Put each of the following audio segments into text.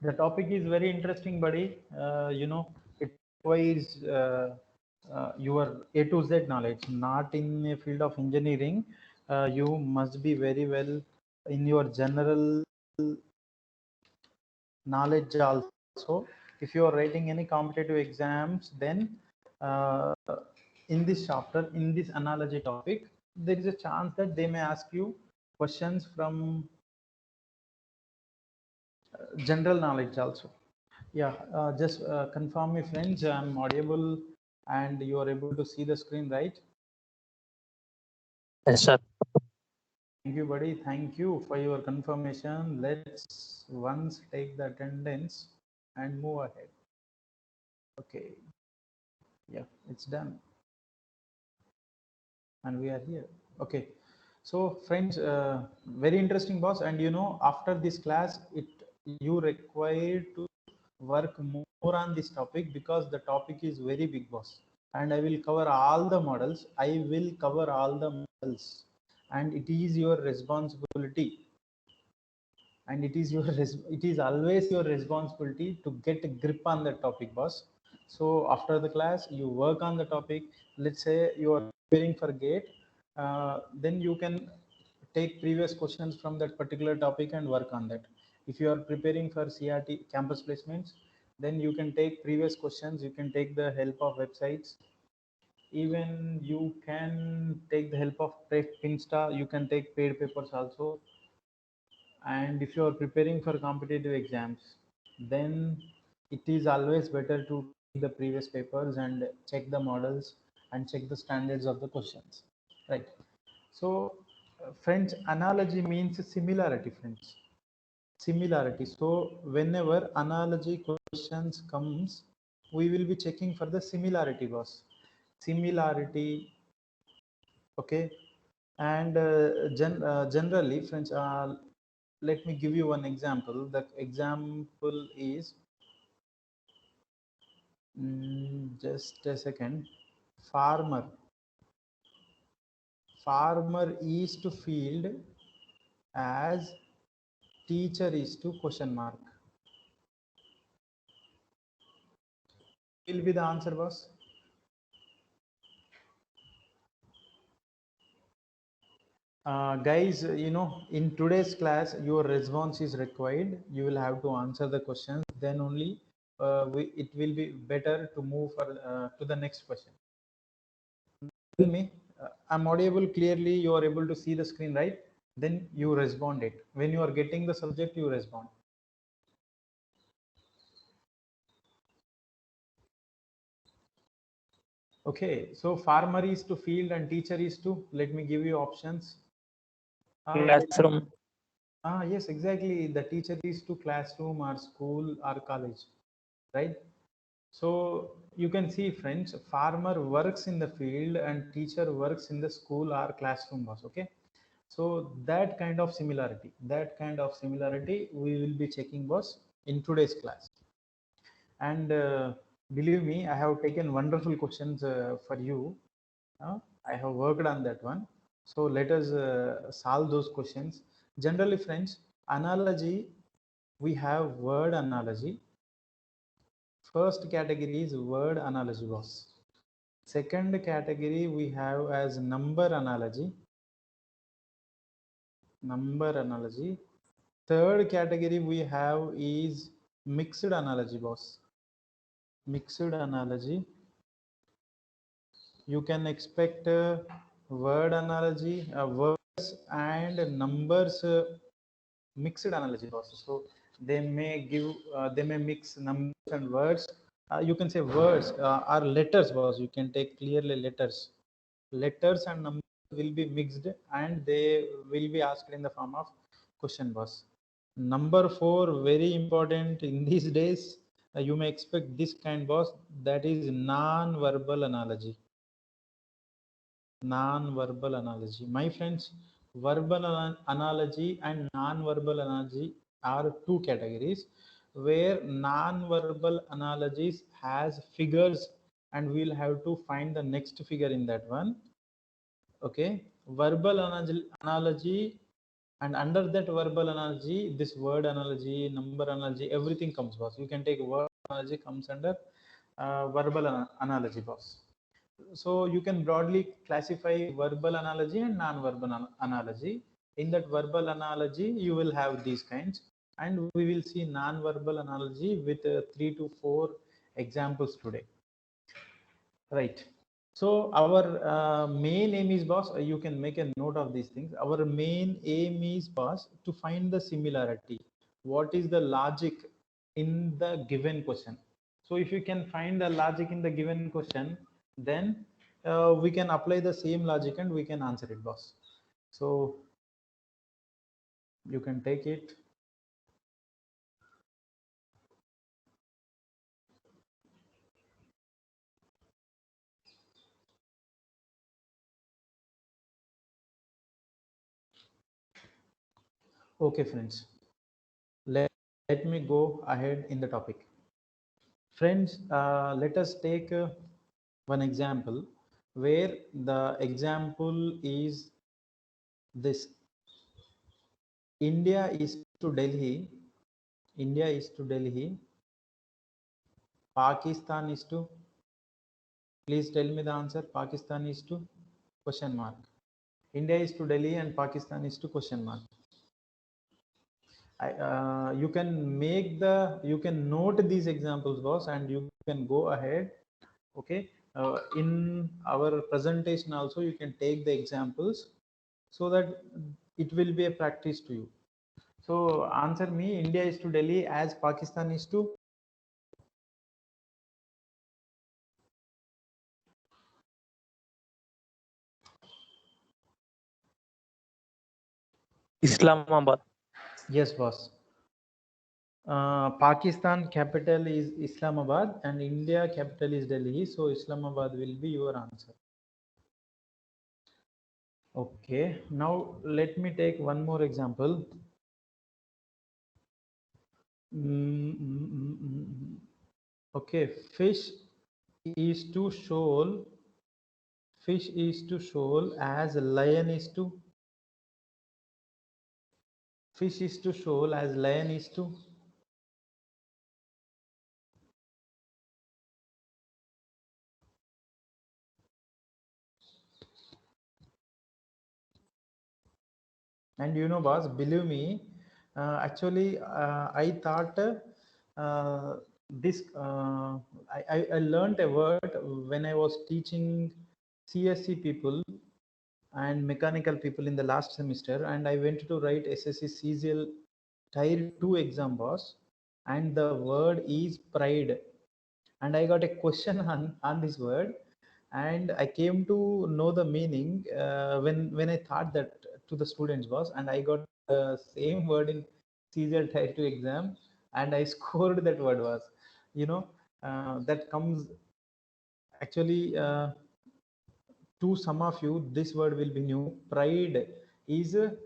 The topic is very interesting, buddy. It requires your A to Z knowledge, not in a field of engineering. You must be very well in your general knowledge also. If you are writing any competitive exams, then uh, in this chapter, in this analogy topic, there is a chance that they may ask you questions from general knowledge also. Yeah, just confirm me, friends, I'm audible and you are able to see the screen, right? Yes, sir. Thank you, buddy. Thank you for your confirmation. Let's once take the attendance and move ahead. Okay, yeah, it's done. And we are here. Okay, so friends, very interesting, boss. And after this class, you require to work more on this topic because the topic is very big, boss. And I will cover all the models. I will cover all the models, and it is your responsibility. And it is always your responsibility to get a grip on the topic, boss. So after the class, you work on the topic. Let's say you are preparing for gate, then you can take previous questions from that particular topic and work on that. If you are preparing for CRT campus placements, then you can take previous questions. You can take the help of websites. Even you can take the help of Finsta. You can take paid papers also. And if you are preparing for competitive exams, then it is always better to take the previous papers and check the models and check the standards of the questions, right? So friends, analogy means similarity, friends. Similarity. So whenever analogy questions comes, we will be checking for the similarity, boss. Similarity. Okay. And generally, friends, let me give you one example. The example is, just a second. Farmer. Farmer is to field as teacher is to question mark. Will be the answer, boss. Guys, in today's class, your response is required. You will have to answer the questions. Then only it will be better to move to the next question. Tell me, I'm audible clearly. You are able to see the screen, right? Then you respond it. When you are getting the subject, you respond. Okay, so farmer is to field and teacher is to, let me give you options. Classroom. Yes, exactly. The teacher is to classroom or school or college, right? So you can see, friends, farmer works in the field and teacher works in the school or classroom, boss. Okay. So that kind of similarity we will be checking, boss, in today's class. And believe me, I have taken wonderful questions for you. I have worked on that one. So let us solve those questions. Generally, friends, analogy, we have word analogy. First category is word analogy, boss. Second category we have as number analogy. Number analogy. Third category we have is mixed analogy, boss. Mixed analogy. You can expect word analogy, words and numbers mixed analogy process. So they may mix numbers and words. You can say words are letters, boss. You can take clearly letters. Letters and numbers will be mixed and they will be asked in the form of question, boss. Number four, very important in these days. You may expect this kind, boss. That is non-verbal analogy. Non-verbal analogy, my friends. Verbal analogy and non-verbal analogy are two categories, where non-verbal analogies has figures and we'll have to find the next figure in that one. Okay, verbal analogy and under that verbal analogy, this word analogy, number analogy, everything comes, boss. You can take word analogy comes under verbal analogy, boss. So you can broadly classify verbal analogy and non-verbal analogy. In that verbal analogy, you will have these kinds, and we will see non-verbal analogy with 3 to 4 examples today. Right. So our main aim is, boss, you can make a note of these things. Our main aim is, boss, to find the similarity. What is the logic in the given question? So if you can find the logic in the given question, then we can apply the same logic and we can answer it, boss. So you can take it. Okay, friends. Let me go ahead in the topic. Friends, let us take one example where the example is this. India is to Delhi. India is to Delhi. Pakistan is to. Please tell me the answer. Pakistan is to question mark. India is to Delhi and Pakistan is to question mark. You can note these examples, boss, and you can go ahead. Okay. In our presentation also, you can take the examples so that it will be a practice to you. So answer me, India is to Delhi as Pakistan is to. Islamabad. Yes, boss. Pakistan capital is Islamabad and India capital is Delhi. So Islamabad will be your answer. Okay. Now let me take one more example. Okay. Fish is to shoal. Fish is to shoal as lion is to. Fish is to shoal as lion is to. And you know, boss, believe me, actually, I thought this. I learned a word when I was teaching CSC people and mechanical people in the last semester, and I went to write SSC CGL Tier 2 exam, boss, and the word is pride, and I got a question on this word, and I came to know the meaning when I thought that to the students, was, and I got the same word in CGL Tier 2 exam, and I scored that word, was, that comes actually to some of you. This word will be new. Pride is a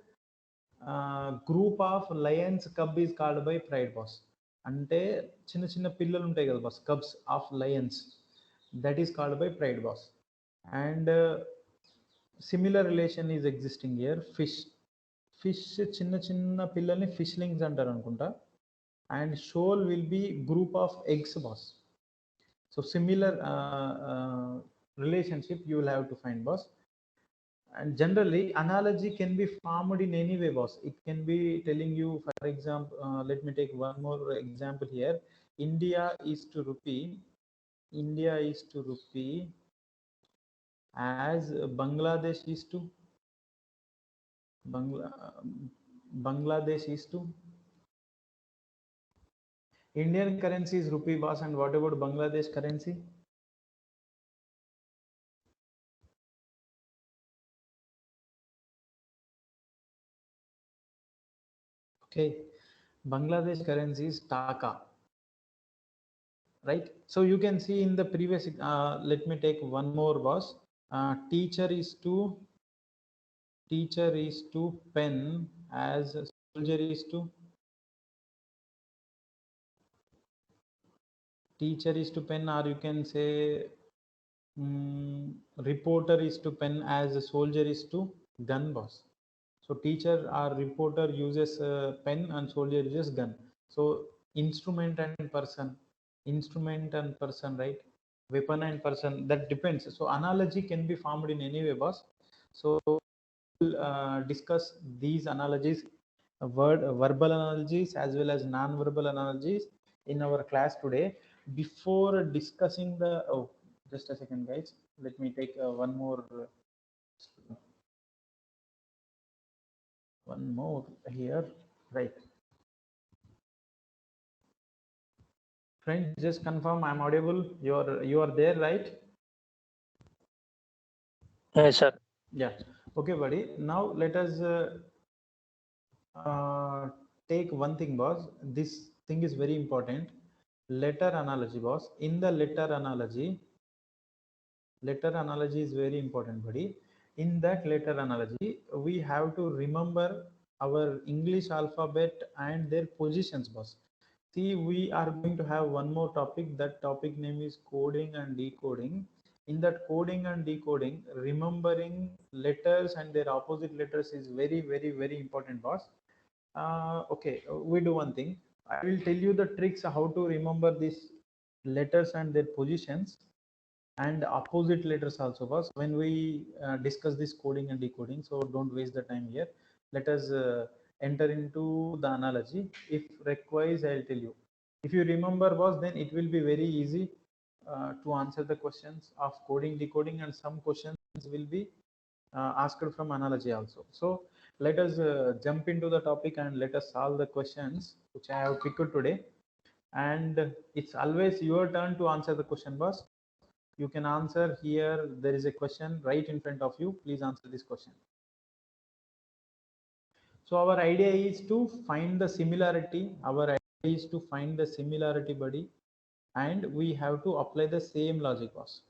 group of lions. Cub is called by pride, boss. అంటే చిన్న చిన్న పిల్లలు ఉంటాయి కదా boss, cubs of Lions, that is called by pride, boss. And similar relation is existing here. Fish చిన్న చిన్న పిల్లల్ని ఫిష్లింగ్స్ అంటారు అనుకుంటా, and shoal will be group of eggs, boss. So similar relationship you will have to find, boss. And generally analogy can be formed in any way, boss. It can be telling you, for example, let me take one more example here. India is to rupee. India is to rupee as Bangladesh is to. Bangladesh is to. Indian currency is rupee, boss, and what about Bangladesh currency? Okay, Bangladesh currency is taka, right? So you can see in the previous, let me take one more, boss. Teacher is to pen as soldier is to. Teacher is to pen, or you can say reporter is to pen as a soldier is to gun, boss. So teacher or reporter uses a pen and soldier uses gun. So instrument and person, right? Weapon and person, that depends. So analogy can be formed in any way, boss. So we'll discuss these analogies, verbal analogies as well as non-verbal analogies in our class today. Before discussing the, oh, just a second, guys. Let me take one more here, right? Friends, just confirm I'm audible. You are there, right? Yes, sir. Yeah. Okay, buddy. Now let us uh, take one thing, boss. This thing is very important. Letter analogy, boss. In the letter analogy is very important, buddy. In that letter analogy, we have to remember our English alphabet and their positions, boss. See, we are going to have one more topic. That topic name is coding and decoding. In that coding and decoding, remembering letters and their opposite letters is very, very, very important, boss. Okay, we do one thing. I will tell you the tricks how to remember these letters and their positions and opposite letters also, was when we discuss this coding and decoding. So don't waste the time here. Let us enter into the analogy. If requires, I'll tell you. If you remember, was then it will be very easy to answer the questions of coding decoding, and some questions will be asked from analogy also. So let us jump into the topic and let us solve the questions which I have picked today. And it's always your turn to answer the question, boss. You can answer here. There is a question right in front of you. Please answer this question. So our idea is to find the similarity. Our idea is to find the similarity, buddy, and we have to apply the same logic, boss.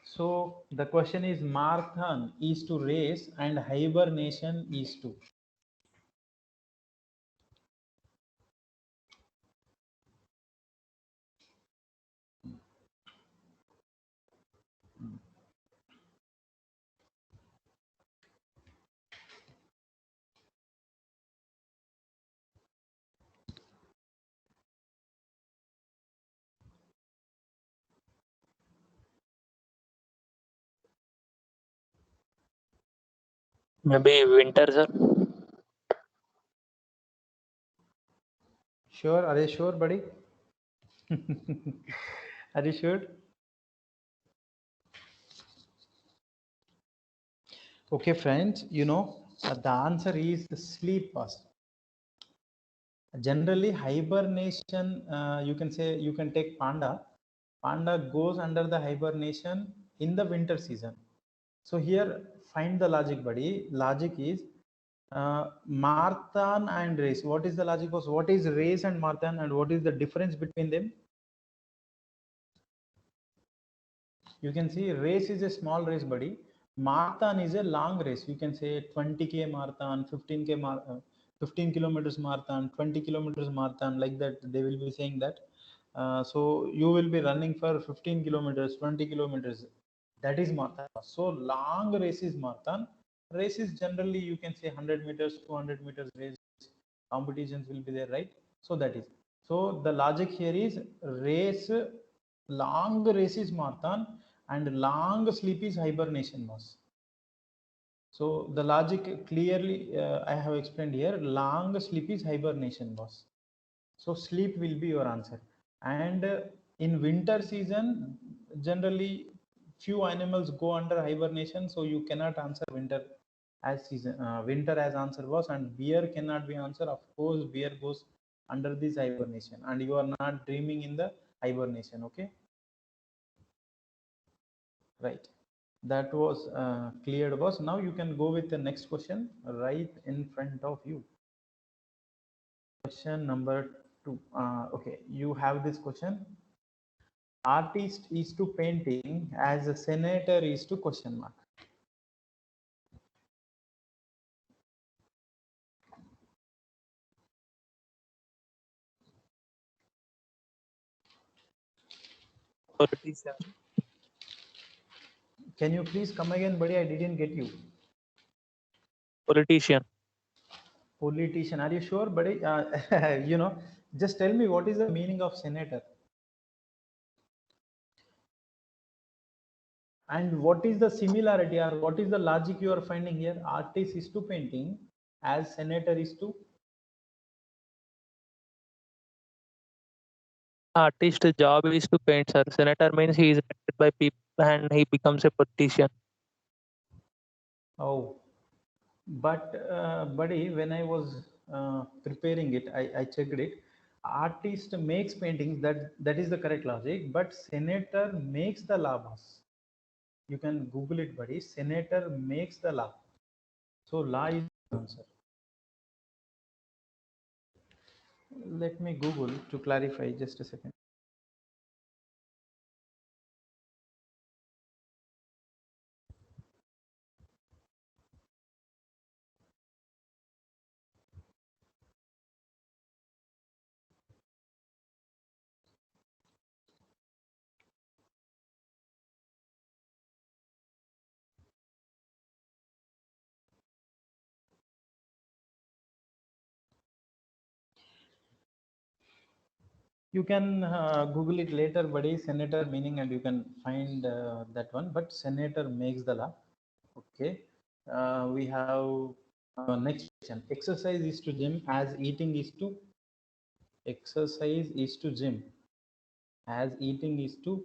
So the question is, marathon is to race and hibernation is to. Maybe winter, sir. Sure? Are you sure, buddy? Are you sure? Okay, friends, the answer is the sleep, boss. Generally hibernation, you can say, you can take panda goes under the hibernation in the winter season. So here, find the logic, buddy. Logic is marathon and race. What is the logic was? What is race and marathon, and what is the difference between them? You can see race is a small race, buddy. Marathon is a long race. You can say 20K marathon, 15 kilometers marathon, 20 kilometers marathon, like that. They will be saying that. So you will be running for 15 kilometers, 20 kilometers. That is marathon. So long race is marathon. Race is generally, you can say, 100 meters, 200 meters race. Competitions will be there, right? So that is. So the logic here is race, long race is marathon, and long sleep is hibernation, boss. So the logic clearly I have explained here. Long sleep is hibernation, boss. So sleep will be your answer. And in winter season, generally few animals go under hibernation, so you cannot answer winter as season. Winter as answer was, and bear cannot be answer. Of course, bear goes under this hibernation, and you are not dreaming in the hibernation. Okay, right. That was cleared, boss. Now you can go with the next question right in front of you. Question number 2. Okay, you have this question. Artist is to painting as a senator is to question mark. Politician. Can you please come again, buddy? I didn't get you. Politician. Politician. Are you sure, buddy? You know, just tell me what is the meaning of senator? And what is the similarity or what is the logic you are finding here? Artist is to painting as senator is to. Artist job is to paint, sir. Senator means he is elected by people and he becomes a politician. Oh, but buddy, when I was preparing it, I checked it. Artist makes paintings. That is the correct logic. But senator makes the law, boss. You can Google it, buddy. Senator makes the law. So law is the answer. Let me Google to clarify. Just a second. You can Google it later, buddy. Senator meaning, and you can find that one. But senator makes the law. Okay. We have next question. Exercise is to gym as eating is to. Exercise is to gym as eating is to.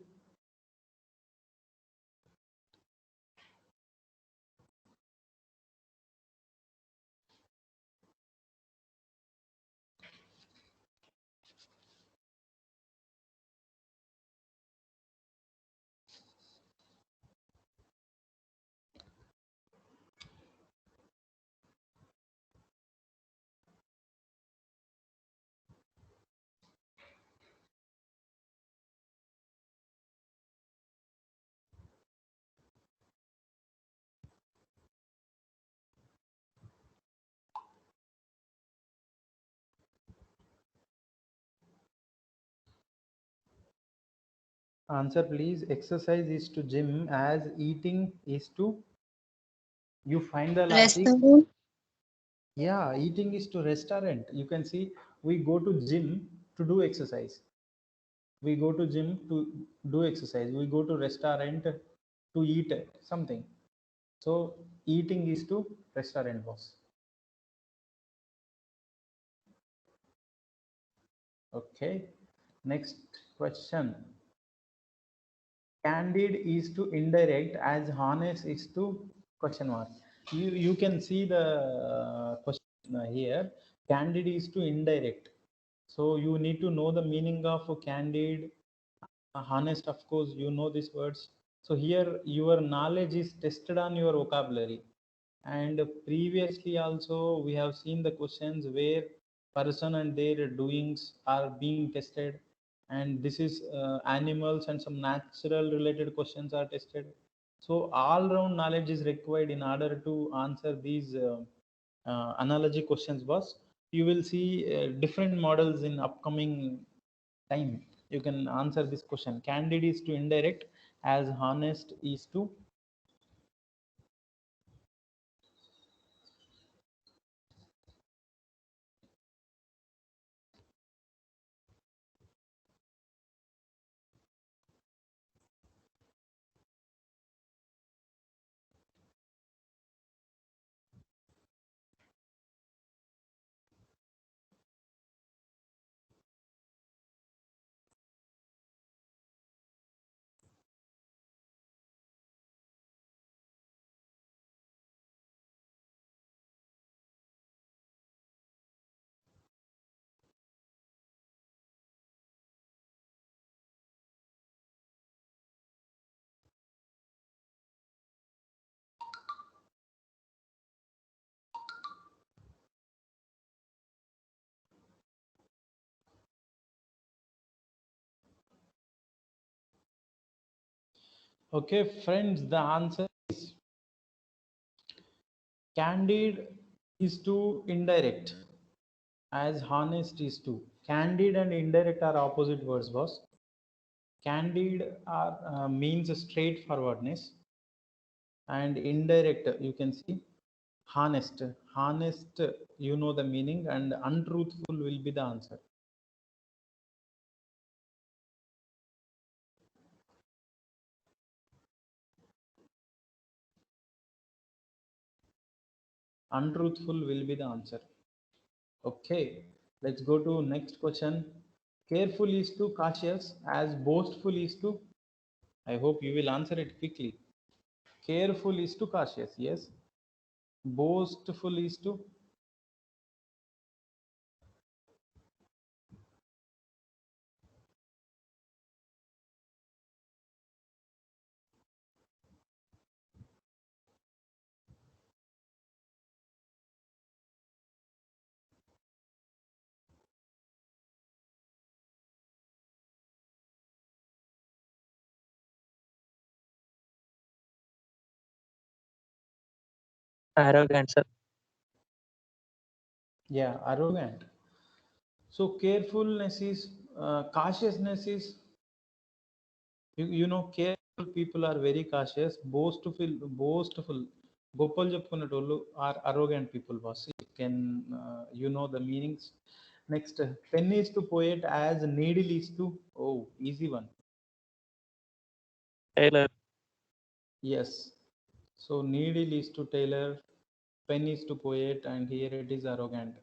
Answer please. Exercise is to gym as eating is to. You find the logic. Restaurant. Yeah, eating is to restaurant. You can see we go to gym to do exercise. We go to gym to do exercise. We go to restaurant to eat something. So eating is to restaurant, boss. Okay. Next question. Candid is to indirect as honest is to question mark. You can see the question here. Candid is to indirect. So you need to know the meaning of candid. Honest, of course, you know these words. So here your knowledge is tested on your vocabulary. And previously also we have seen the questions where person and their doings are being tested, and this is animals and some natural related questions are tested. So all round knowledge is required in order to answer these analogy questions, boss. You will see different models in upcoming time. You can answer this question. Candid is to indirect as honest is to. Okay, friends, the answer is candid is to indirect as honest is to. Candid and indirect are opposite words, boss. Candid are means straightforwardness, and indirect you can see honest. Honest, you know the meaning, and untruthful will be the answer. Untruthful will be the answer. Okay, let's go to next question. Careful is to cautious as boastful is to. I hope you will answer it quickly. Careful is to cautious, yes. Boastful is to Arrogant, sir. yeah, arrogant. So carefulness is cautiousness is you know careful people are very cautious. Boastful గొప్పలు చెప్పుకునేటోళ్ళు are arrogant people, boss. You can you know the meanings. Next, pen is to poet as needle is to. Oh, easy one. Tailor. Yes. So needle is to tailor, pen is to poet, and here it is arrogant.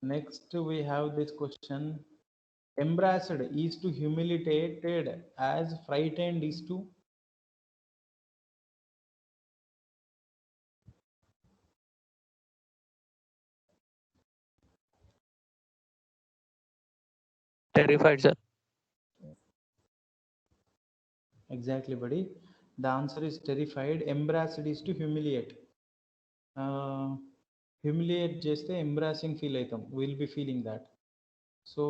Next, we have this question. Embarrassed is to humiliated as frightened is to. Terrified, sir. Exactly, buddy. The answer is terrified. Embarrassed is to humiliate. Uh, humiliate చేస్తే embarrassing feel అవుతాం. We'll be feeling that. So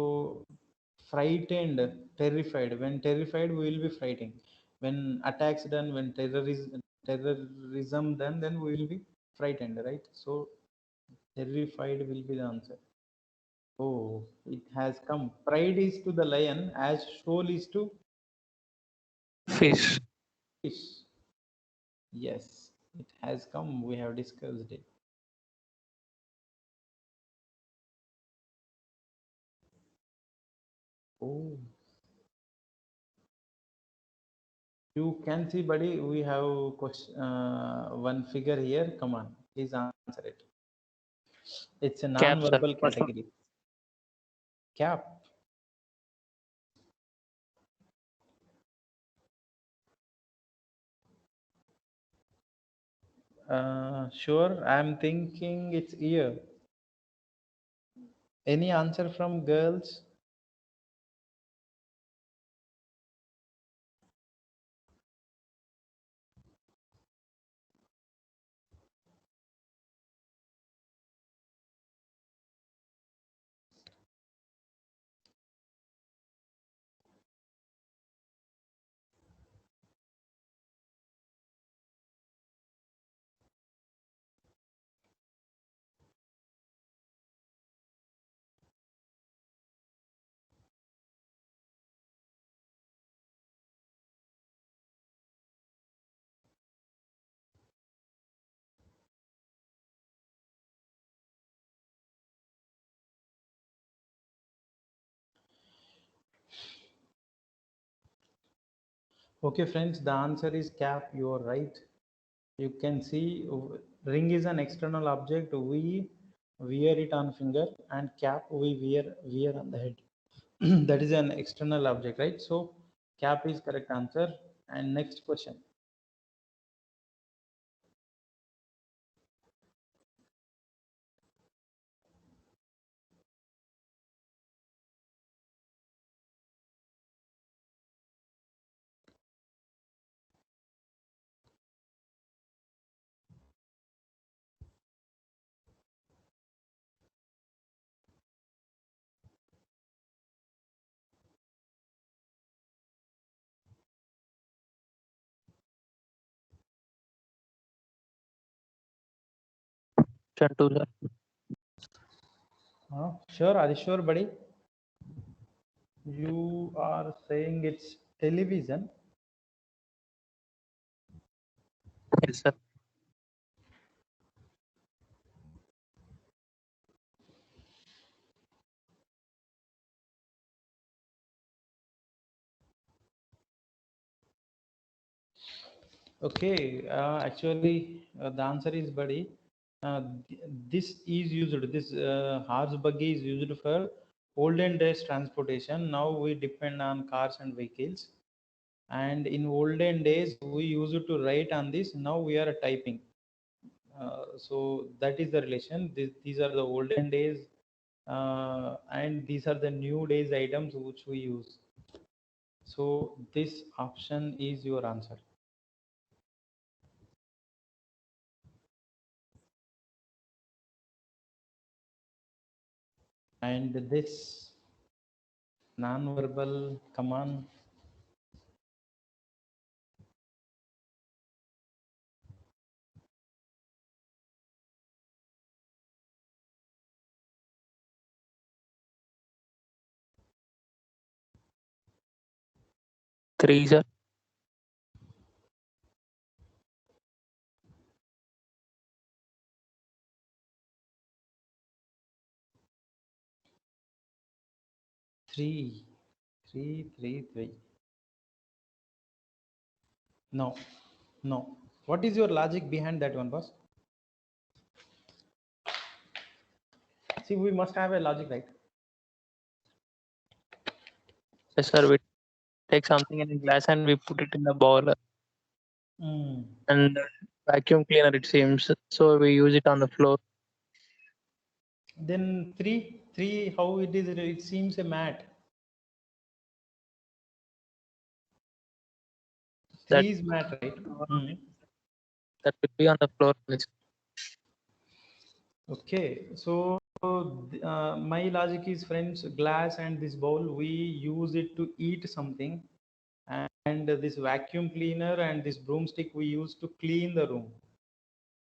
frightened, terrified. When terrified, we will be frightened. When attacks done, when terrorism done, then we will be frightened, right? So terrified will be the answer. Oh, it has come. Pride is to the lion as shoal is to Fish. fish. Yes, it has come. We have discussed it. Oh, you can see, buddy. We have one figure here. Come on, please answer it. It's a Cap, sir. non-verbal First one. category. Cap. Sure. I'm thinking it's ear. Any answer from girls? Okay, friends. The answer is cap. You are right. You can see ring is an external object. We wear it on finger, and cap we wear on the head. That is an external object, right? So cap is correct answer. And next question. Chantu, sir. Sure, are you sure, buddy? You are saying it's television. Yes, sir. Okay, actually, the answer is buddy. This is used. This horse buggy is used for olden days transportation. Now we depend on cars and vehicles. And in olden days, we used to write on this. Now we are typing. So that is the relation. These are the olden days, and these are the new days items which we use. So this option is your answer. And this non-verbal, come on. Three, sir. Three, three. No, no. What is your logic behind that one, boss? See, we must have a logic, right? Yes, sir. We take something in a glass and we put it in the bowl Mm. and vacuum cleaner, it seems. So we use it on the floor. Then three. How it is? It seems a mat. That Three is mat, right? Mm. that will be on the floor. Yes. Okay, so my logic is, friends, glass and this bowl, we use it to eat something, and this vacuum cleaner and this broomstick we use to clean the room.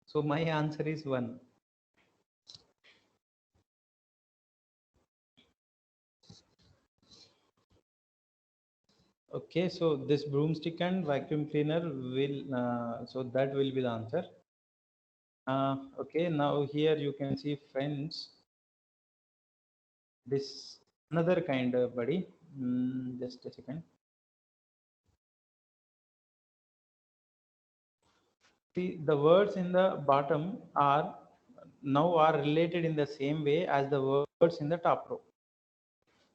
So my answer is one. Okay, so this broomstick and vacuum cleaner will, so that will be the answer. Okay, now here you can see, friends, this another kind of buddy. Just a second. See, the words in the bottom are now are related in the same way as the words in the top row.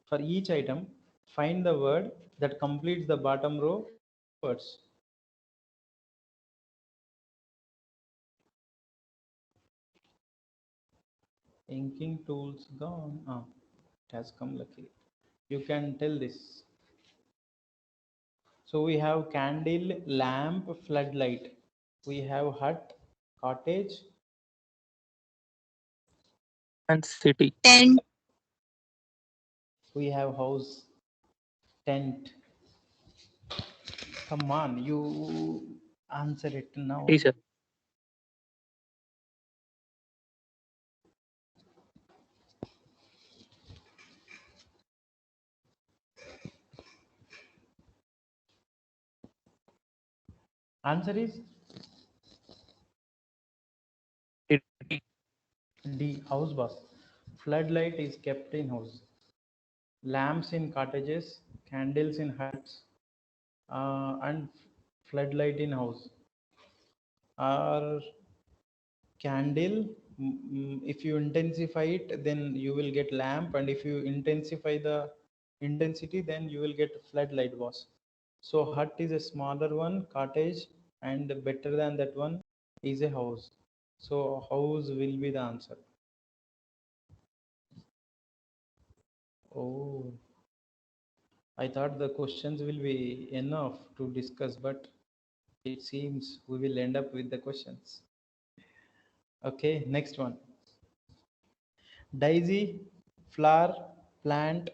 For each item, find the word that completes the bottom row words. Inking tools gone. Ah, it has come luckily. You can tell this. So we have candle, lamp, floodlight. We have hut, cottage. And city. Tent. We have house, tent. Come on, you answer it now. Three, sir. Answer is City. D, house boss. Floodlight is kept in house. Lamps in cottages, candles in huts, and floodlight in house. Or candle, if you intensify it, then you will get lamp, and if you intensify the intensity, then you will get floodlight boss. So hut is a smaller one, cottage, and better than that one is a house. So house will be the answer. Oh, I thought the questions will be enough to discuss, but it seems we will end up with the questions. Okay, next one. Daisy, flower, plant.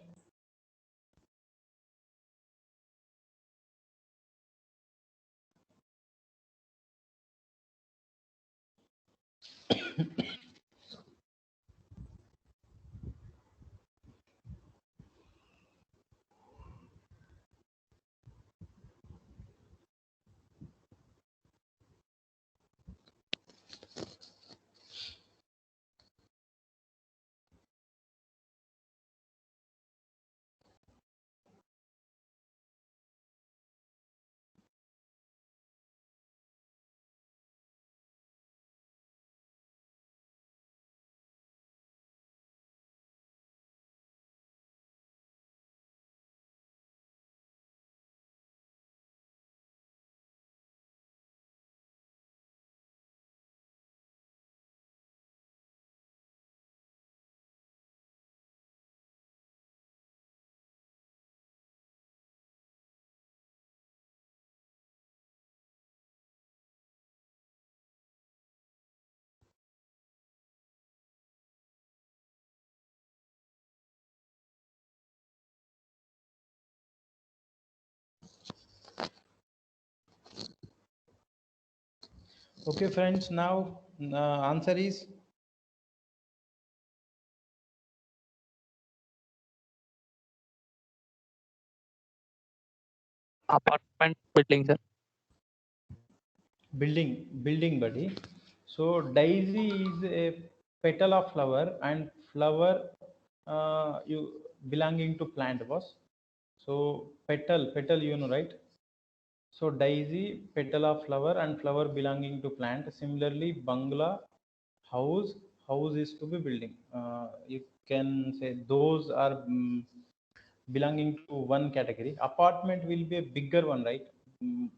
Okay, friends, now answer is Apartment building, sir. building, buddy. So daisy is a petal of flower, and flower you belonging to plant, boss. So petal, you know, right? So daisy, petal of flower, and flower belonging to plant. Similarly, bungalow, house, house is to be building. You can say those are belonging to one category. Apartment will be a bigger one, right? Mm,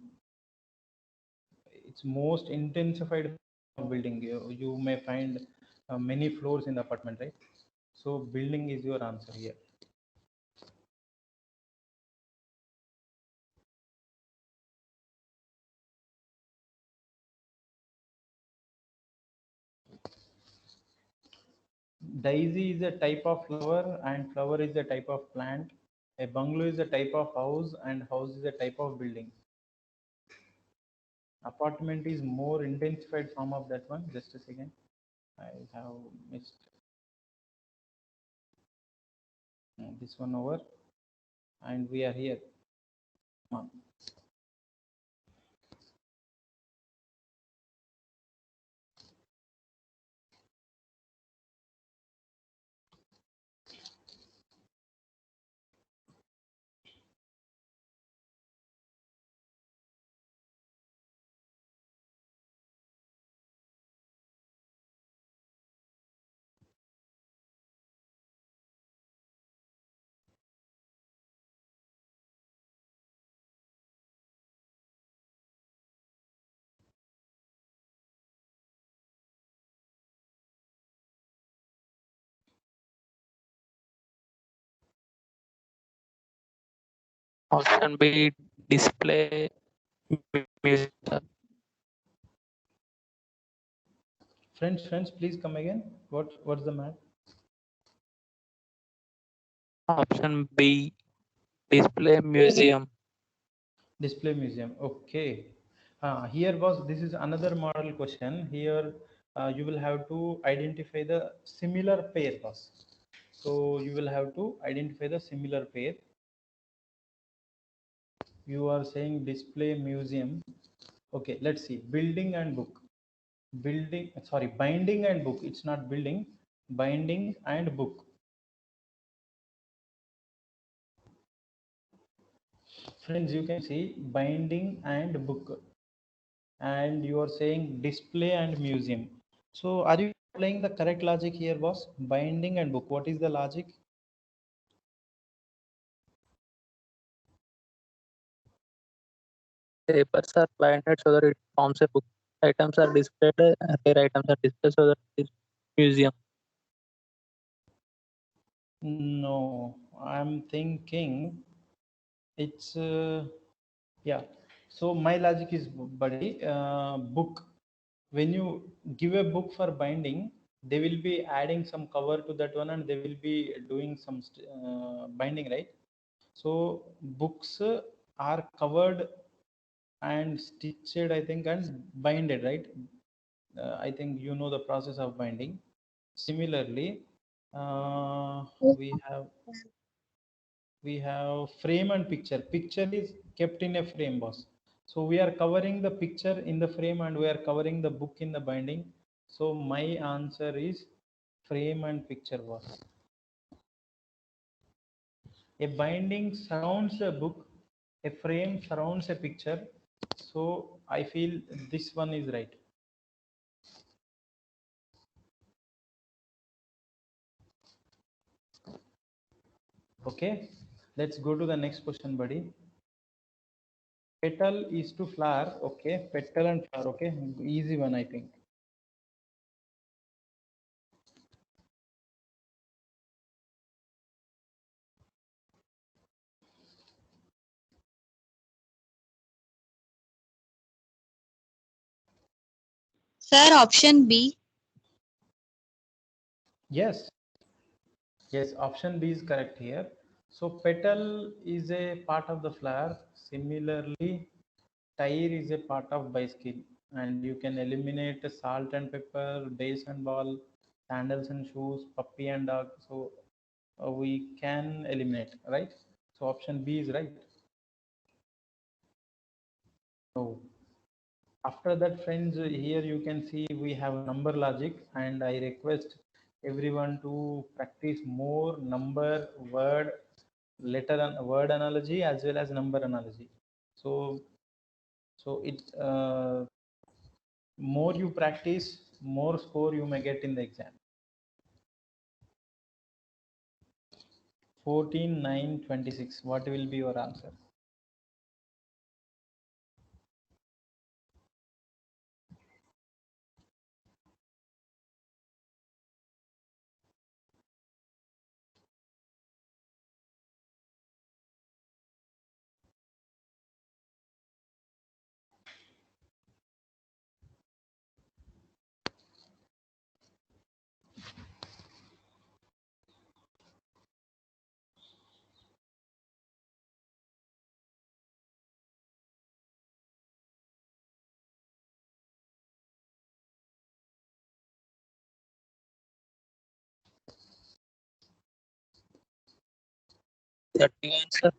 it's most intensified building. You may find many floors in the apartment, right? So building is your answer here. Daisy is a type of flower, and flower is a type of plant. A bungalow is a type of house, and house is a type of building. Apartment is more intensified form of that one. Just a second, I have missed this one over, and we are here. Come on. Option B, display museum, sir. Friends, please come again. What's the math? Option B, display museum. Display museum. Okay. Here was this is another model question. Here you will have to identify the similar pair was. So you will have to identify the similar pair. You are saying display museum. Okay, let's see. Building and book. Building, sorry, binding and book. It's not building. Binding and book. Friends, you can see binding and book. And you are saying display and museum. So are you applying the correct logic here, boss? Binding and book. What is the logic? Papers are binded so that it forms a book. Items are displayed, rare items are displayed so that it is museum. No, I'm thinking it's yeah. So my logic is, buddy, book. When you give a book for binding, they will be adding some cover to that one, and they will be doing some binding, right? So books are covered and stitched, I think, and binded, right? I think you know the process of binding. Similarly, we have frame and picture. Picture is kept in a frame, boss. So we are covering the picture in the frame, and we are covering the book in the binding. So my answer is frame and picture, boss. A binding surrounds a book, a frame surrounds a picture. So I feel this one is right. Okay, let's go to the next question, buddy. Petal is to flower. Okay, petal and flower. Okay, easy one, I think. Sir, option B. Yes, yes, option B is correct here. So petal is a part of the flower. Similarly, tire is a part of bicycle. and you can eliminate salt and pepper, base and ball, sandals and shoes, puppy and dog. So we can eliminate, right? So option B is right. So after that, friends, here you can see we have number logic, and I request everyone to practice more number, word, letter and word analogy as well as number analogy. So it more you practice, more score you may get in the exam. 14, 9, 26. What will be your answer? That answer.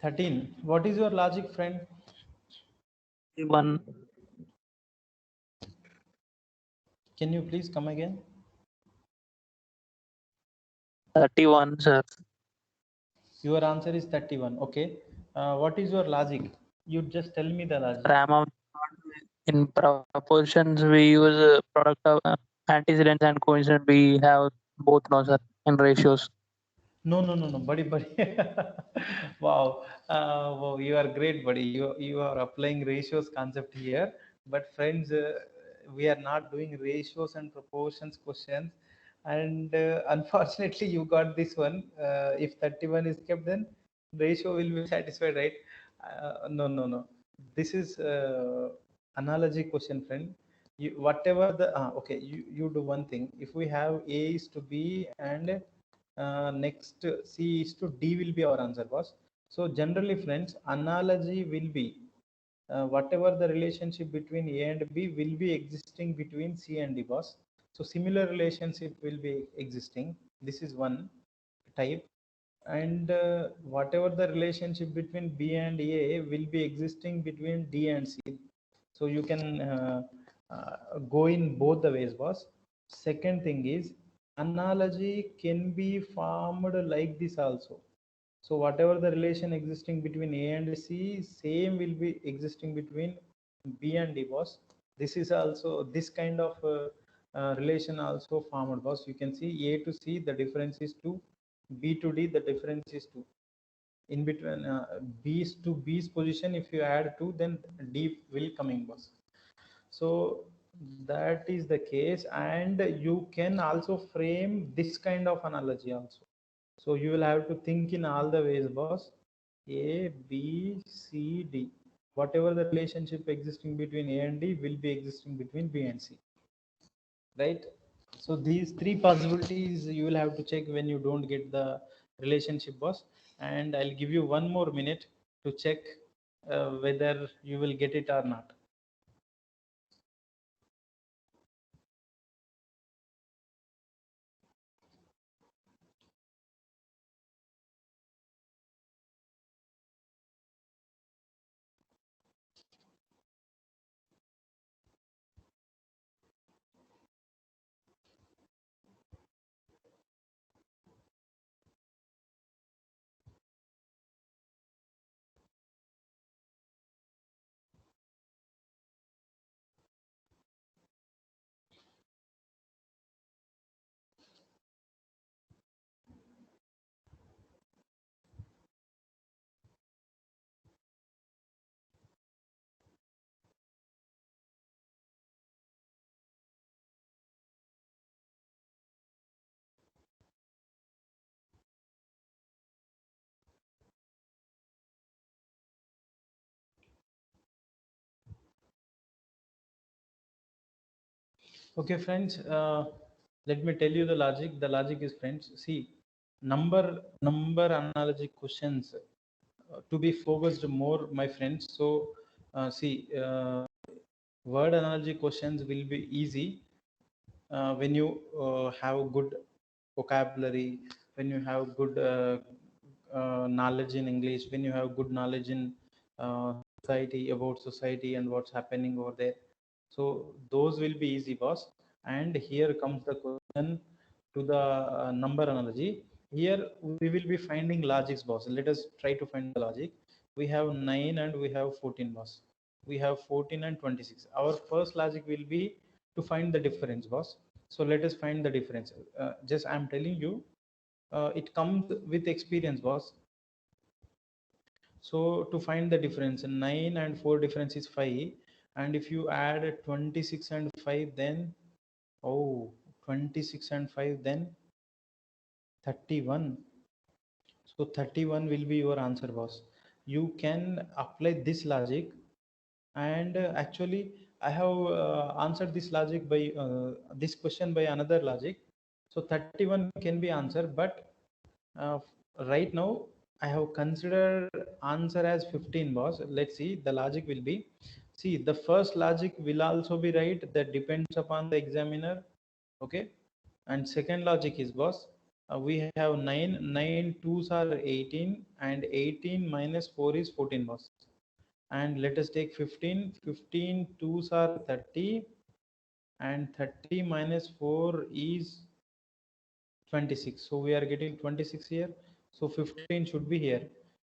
13. What is your logic, friend? One. Can you please come again? 31, sir. Your answer is 31. Okay. What is your logic? You just tell me the logic. RAM of in proportions we use product of antecedents and coincidence. We have both now, sir, in ratios. No, buddy. Wow. Wow, you are great, buddy. You are applying ratios concept here. But friends, we are not doing ratios and proportions questions. And unfortunately, you got this one. If 31 is kept, then ratio will be satisfied, right? No. This is analogy question, friend. You, whatever the okay, you do one thing. If we have A is to B and next C is to D will be our answer, boss. So generally, friends, analogy will be whatever the relationship between A and B will be existing between C and D, boss. So similar relationship will be existing. This is one type. And whatever the relationship between B and A will be existing between D and C. So you can go in both the ways, boss. Second thing is analogy can be formed like this also. So whatever the relation existing between A and C, same will be existing between B and D, boss. This is also this kind of relation also formed, boss. You can see A to C, the difference is 2. B to D, the difference is 2. In between B's to B's position, if you add 2, then D will coming, boss. So that is the case, and you can also frame this kind of analogy also. So you will have to think in all the ways, boss. A, B, C, D. Whatever the relationship existing between A and D will be existing between B and C. Right? So these three possibilities you will have to check when you don't get the relationship, boss. And I'll give you one more minute to check whether you will get it or not. Okay, friends, let me tell you the logic. The logic is, friends, see, number analogy questions to be focused more, my friends. So see, word analogy questions will be easy when you have good vocabulary, when you have good knowledge in English, when you have good knowledge in society, about society and what's happening over there. So those will be easy, boss. And here comes the question to the number analogy. Here we will be finding logics, boss. Let us try to find the logic. We have 9 and we have 14, boss. We have 14 and 26. Our first logic will be to find the difference, boss. So let us find the difference. Just I'm telling you, it comes with experience, boss. So to find the difference, 9 and 4 difference is 5, and if you add 26 and 5, then 26 and 5, then 31. So 31 will be your answer, boss. You can apply this logic, and actually I have answered this logic by this question by another logic. So 31 can be answered, but uh, right now I have considered answer as 15, boss. Let's see, the logic will be, see, the first logic will also be right, that depends upon the examiner. Okay, and second logic is, boss, we have 9 twos are 18, and 18 minus 4 is 14, boss. And let us take 15 twos are 30, and 30 minus 4 is 26. So we are getting 26 here. So 15 should be here.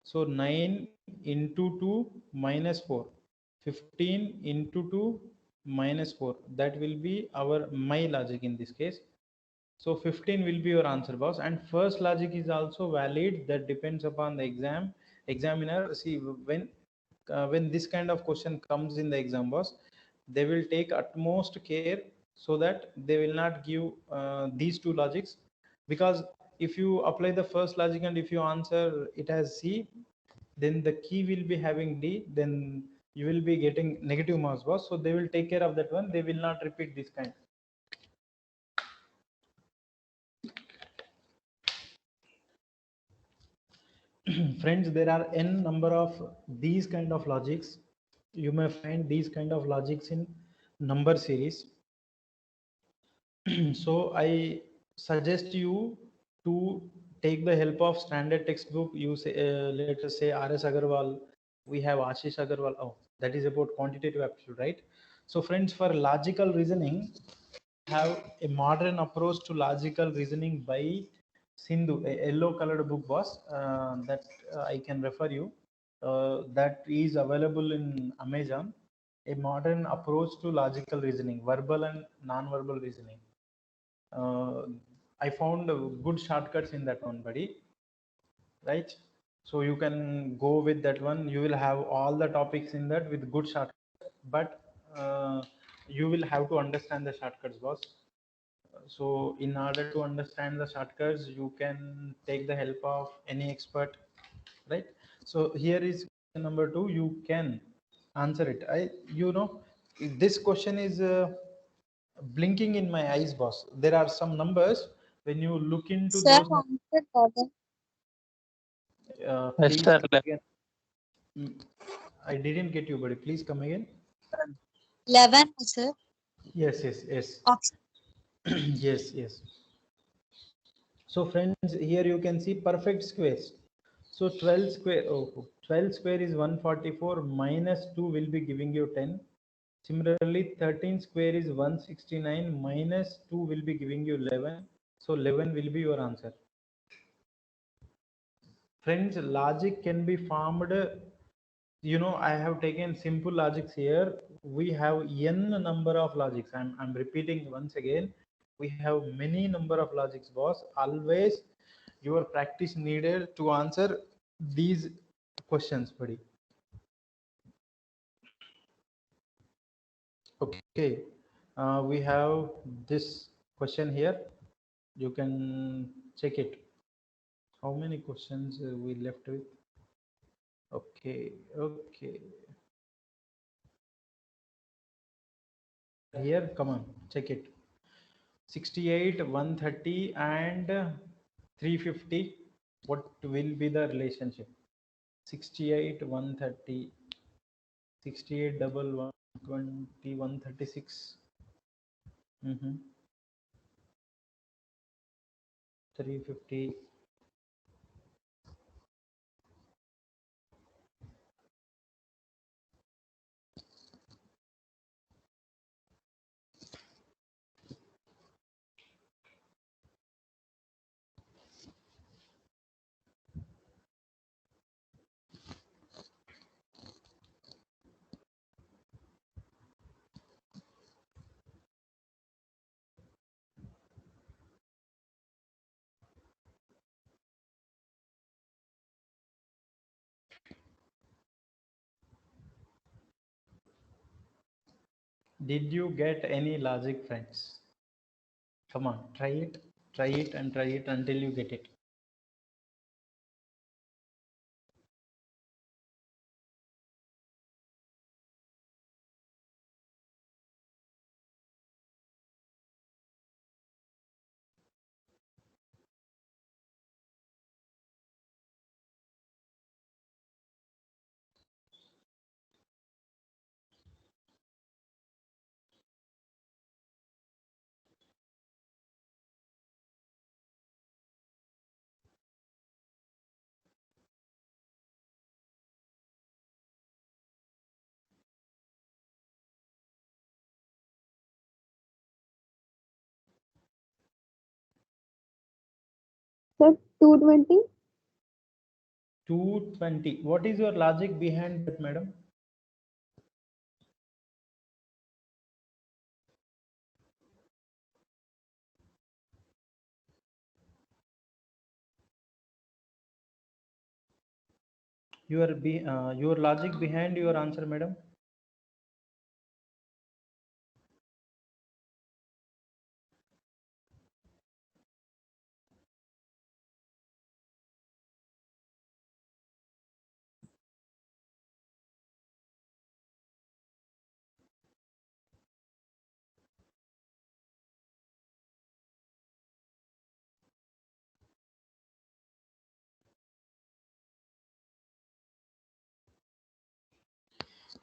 So 9 into 2 minus 4. 15 into 2 minus 4. That will be our my logic in this case. So 15 will be your answer, boss. And first logic is also valid. That depends upon the examiner. See, when this kind of question comes in the exam, boss, they will take utmost care so that they will not give these two logics, because if you apply the first logic and if you answer it as C, then the key will be having D, then you will be getting negative marks, boss. So they will take care of that one. They will not repeat this kind. Friends, there are n number of these kind of logics. You may find these kind of logics in number series. So I suggest you to take the help of standard textbook. You say, let us say RS Agarwal, we have Ashish Agarwal. Oh, that is about quantitative aptitude, right? So friends, for logical reasoning, have a modern approach to logical reasoning by Sindhu, a yellow colored book, boss, that I can refer you. That is available in Amazon. A modern approach to logical reasoning, verbal and non-verbal reasoning. I found good shortcuts in that one, buddy. Right? So you can go with that one. You will have all the topics in that with good shortcuts, but you will have to understand the shortcuts, boss. So in order to understand the shortcuts, you can take the help of any expert, right? So here is number 2. You can answer it. This question is blinking in my eyes, boss. There are some numbers. When you look into Sir, those, answer 11. Yes, please sir. come again. I didn't get you, buddy. Please come again. 11, sir. Yes. Option. Yes. So friends, here you can see perfect squares. So 12 square, 12 square is 144, minus 2 will be giving you 10. Similarly, 13 square is 169, minus 2 will be giving you 11. So 11 will be your answer. Friends, logic can be formed. I have taken simple logics here. We have n number of logics. I'm repeating once again. We have many number of logics, boss. Always your practice needed to answer these questions, buddy. Okay, we have this question here. You can check it. How many questions we left with? Okay. Here, come on, check it. 68, 130, and 350. What will be the relationship? 68, 130, 68 double 120 136. 350. Did you get any logic, friends? Come on, try it, and try it until you get it. Sir, 220. 220. What is your logic behind that, madam? Your logic behind your answer, madam?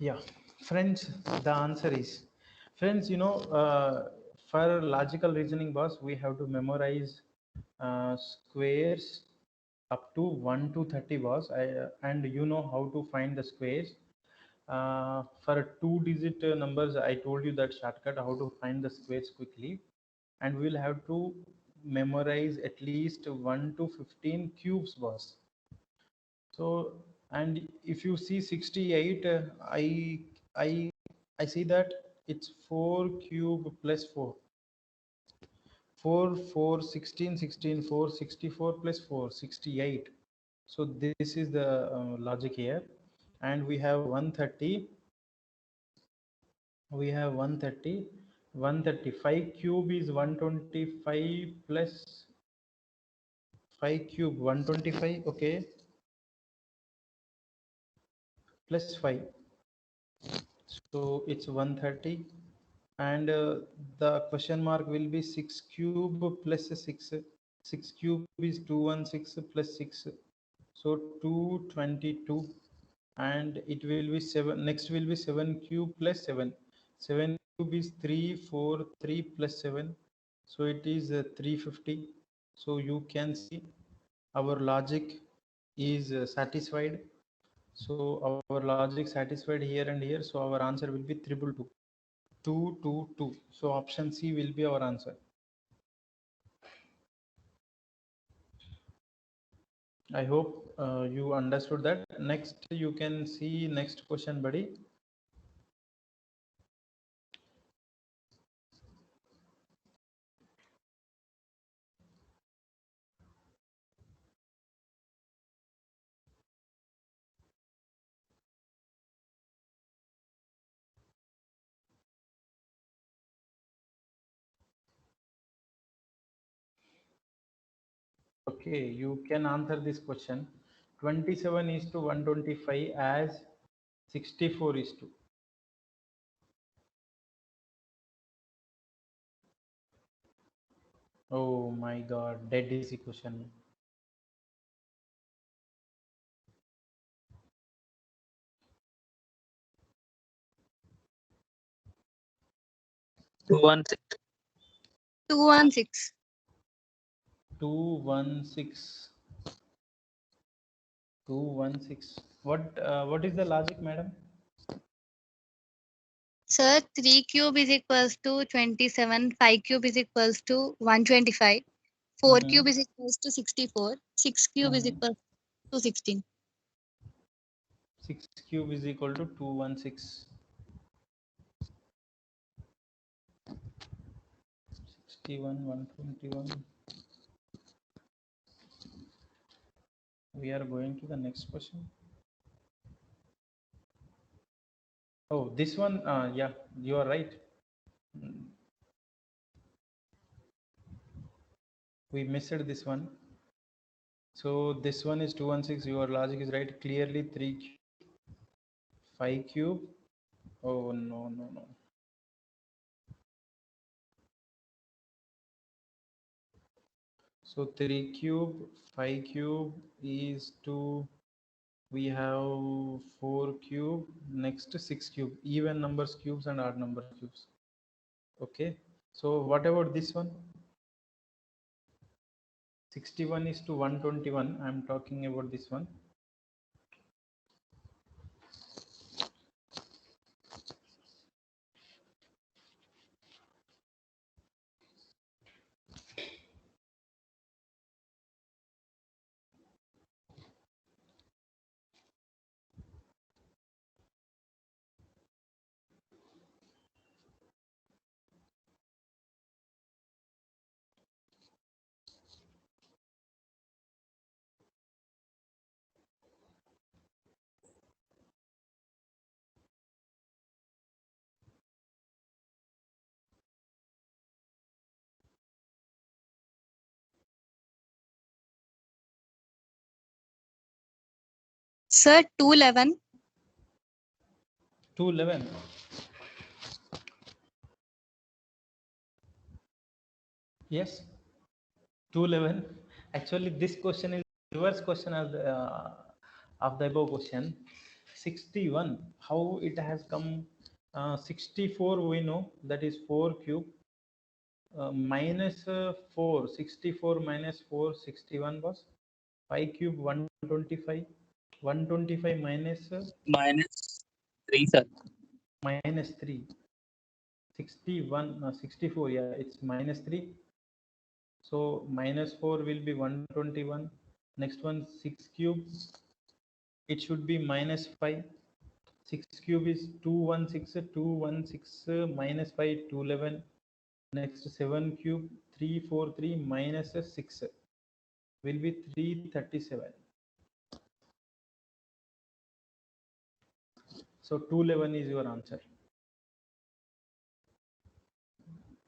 Yeah, friends, the answer is, friends, for logical reasoning, boss, we have to memorize squares up to 1 to 30, boss. And you know how to find the squares. For two-digit numbers, I told you that shortcut how to find the squares quickly, and we'll have to memorize at least 1 to 15 cubes, boss. So, and if you see 68, I I see that it's 4 cube plus 4. 4 4 16 16 4 64 plus 4 68. So this is the logic here, and we have 130. We have 130. 135 cube is 125 plus 5 cube 125. Okay, plus 5. So it's 130, and the question mark will be 6 cube plus 6. 6 cube is 216 plus 6, so 222, and it will be 7. Next will be 7 cube plus 7. 7 cube is 343 plus 7, so it is 350. So you can see our logic is satisfied. So our logic satisfied here and here, so our answer will be 222. 222. So option C will be our answer. I hope you understood that. Next, you can see next question, buddy. Okay, you can answer this question. 27 is to 125 as 64 is to. Oh my God, dead easy question. 216. 216. 216. 216. What is the logic, madam? Sir, 3 cube is equals to 27, 5 cube is equals to 125, 4 Mhm. cube is equals to 64, 6 cube is Mhm. equals to 16. 6 cube is equal to 216. 61, 121. We are going to the next question. Oh, this one, yeah, you are right. We missed this one. So this one is 216. Your logic is right. Clearly 3 cube, 5 cube. Oh, no, no, no. So 3 cube, 5 cube is 2. We have 4 cube, next 6 cube, even numbers cubes and odd number cubes. Okay, so what about this one? 61 is to 121. I'm talking about this one. Sir, 211. 211. Yes, 211. Actually, this question is reverse question of the above question. 61. How it has come? 64 we know, that is 4 cube. Minus 4, 64 minus 4, 61 was 5 cube 125. 125 minus Minus 3, sir. minus 3. 61, 64, yeah, it's minus 3. So minus 4 will be 121. Next one 6 cube, it should be minus 5. 6 cube is 216, 216 minus 5, 211. Next 7 cube, 343 minus 6 will be 337. So 211 is your answer.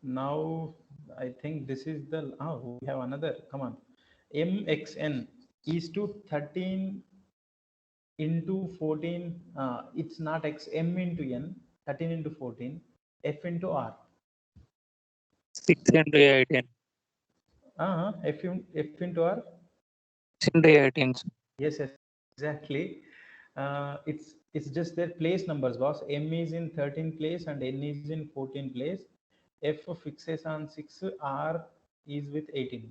Now I think this is the, we have another, come on. Mxn is to 13 into 14, it's not x, m into n, 13 into 14, f into r. 6 into 18. F into r. 6 into 18. Yes, yes, exactly. It's just their place numbers, boss. M is in 13 place and n is in 14 place. F fixes on 6, r is with 18.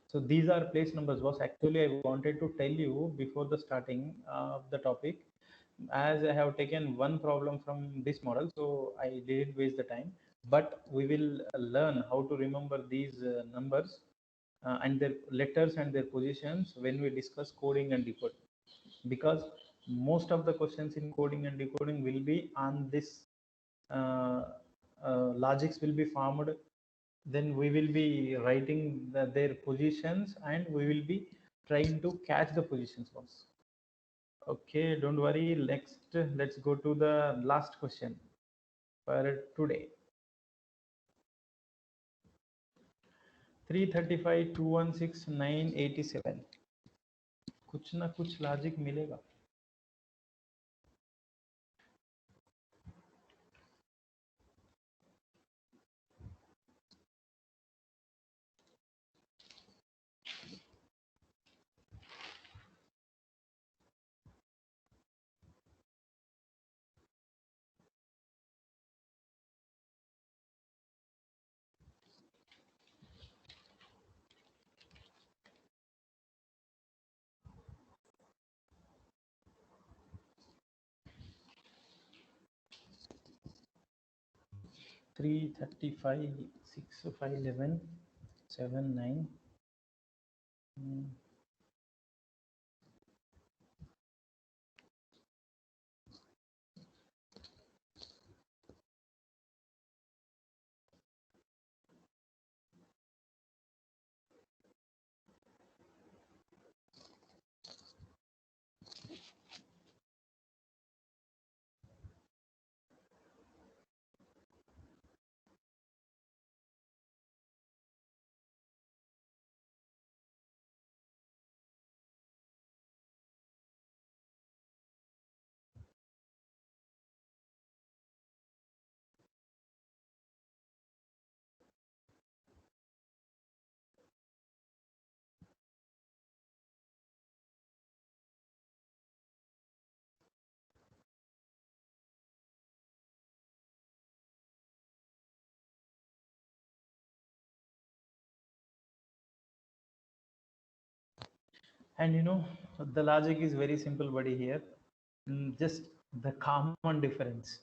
So these are place numbers, boss. Actually, I wanted to tell you before the starting of the topic, as I have taken one problem from this model, so I didn't waste the time. But we will learn how to remember these numbers and their letters and their positions when we discuss coding and decoding, because most of the questions in coding and decoding will be on this uh, logics will be formed, then we will be writing their positions and we will be trying to catch the positions once. Okay, don't worry. Next, let's go to the last question for today. 335, 216, 987. कुछ ना कुछ logic मिलेगा. 335, 6, 5, 11, 7, 9. And you know, the logic is very simple, buddy, here. Just the common difference.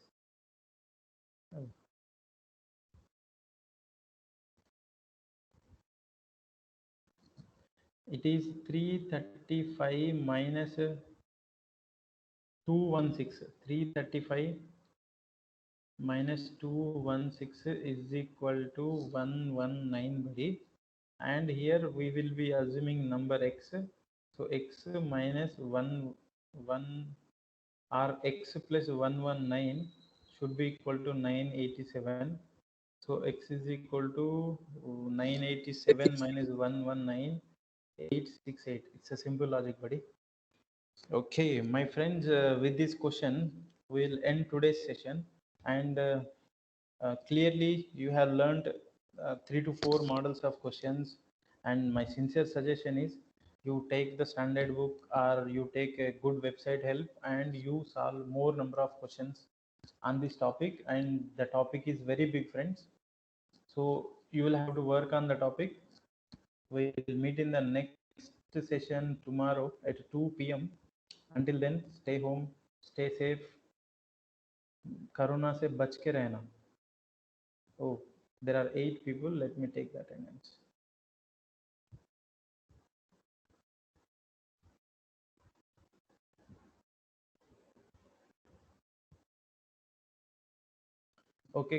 It is 335 minus 216. 335 minus 216 is equal to 119, buddy. And here we will be assuming number x. So x minus 1 or x plus 119 should be equal to 987. So x is equal to 987 minus 119, 868. It's a simple logic, buddy. Okay, my friends, with this question, we'll end today's session. And clearly, you have learned 3 to 4 models of questions. And my sincere suggestion is you take the standard book or you take a good website help and you solve more number of questions on this topic. And the topic is very big, friends. So you will have to work on the topic. We'll meet in the next session tomorrow at 2 p.m. Until then, stay home, stay safe. Corona से बच के रहना. Oh, there are 8 people. Let me take the attendance. Okay.